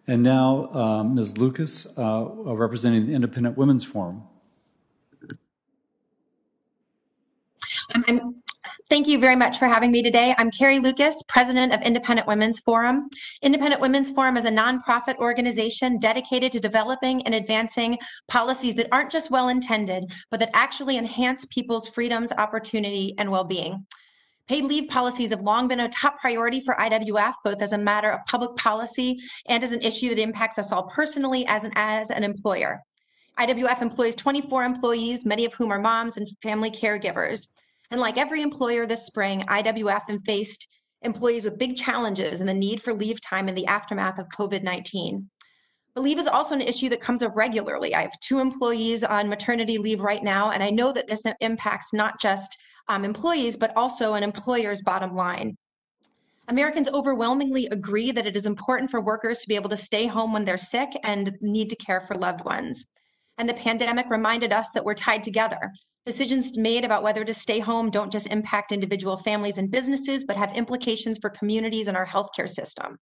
And now, Ms. Lukas, representing the Independent Women's Forum. Thank you very much for having me today. I'm Carrie Lukas, president of Independent Women's Forum. Independent Women's Forum is a nonprofit organization dedicated to developing and advancing policies that aren't just well-intended, but that actually enhance people's freedoms, opportunity, and well-being. Paid leave policies have long been a top priority for IWF, both as a matter of public policy and as an issue that impacts us all personally as an employer. IWF employs 24 employees, many of whom are moms and family caregivers. And like every employer this spring, IWF faced employees with big challenges and the need for leave time in the aftermath of COVID-19. But leave is also an issue that comes up regularly. I have 2 employees on maternity leave right now, and I know that this impacts not just employees, but also an employer's bottom line. Americans overwhelmingly agree that it is important for workers to be able to stay home when they're sick and need to care for loved ones. And the pandemic reminded us that we're tied together. Decisions made about whether to stay home don't just impact individual families and businesses, but have implications for communities and our healthcare system.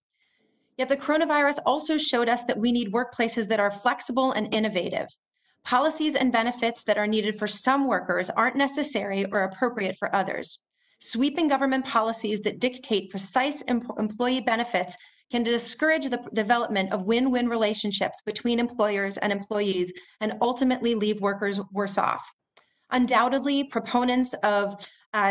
Yet the coronavirus also showed us that we need workplaces that are flexible and innovative. Policies and benefits that are needed for some workers aren't necessary or appropriate for others. Sweeping government policies that dictate precise employee benefits can discourage the development of win-win relationships between employers and employees and ultimately leave workers worse off. Undoubtedly, proponents of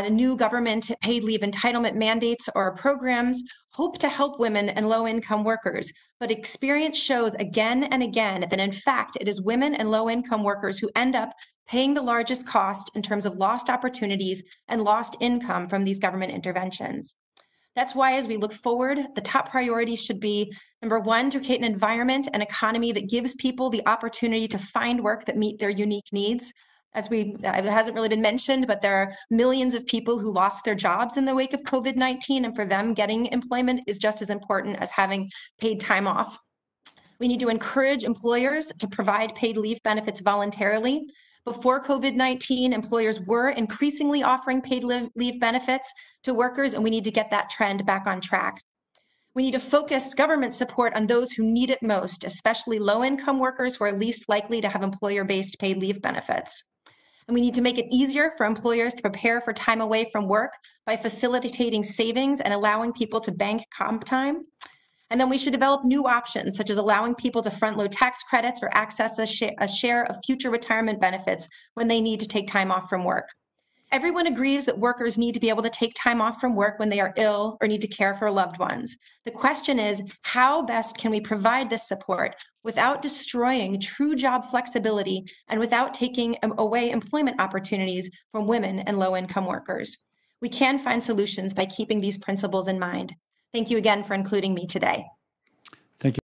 new government paid leave entitlement mandates or programs hope to help women and low-income workers, but experience shows again and again that in fact it is women and low-income workers who end up paying the largest cost in terms of lost opportunities and lost income from these government interventions. That's why as we look forward, the top priorities should be, number 1, to create an environment and economy that gives people the opportunity to find work that meet their unique needs. It hasn't really been mentioned, but there are millions of people who lost their jobs in the wake of COVID-19, and for them, getting employment is just as important as having paid time off. We need to encourage employers to provide paid leave benefits voluntarily. Before COVID-19, employers were increasingly offering paid leave benefits to workers, and we need to get that trend back on track. We need to focus government support on those who need it most, especially low-income workers who are least likely to have employer-based paid leave benefits. And we need to make it easier for employers to prepare for time away from work by facilitating savings and allowing people to bank comp time. And then we should develop new options, such as allowing people to front-load tax credits or access a share of future retirement benefits when they need to take time off from work. Everyone agrees that workers need to be able to take time off from work when they are ill or need to care for loved ones. The question is, how best can we provide this support without destroying true job flexibility and without taking away employment opportunities from women and low-income workers? We can find solutions by keeping these principles in mind. Thank you again for including me today. Thank you.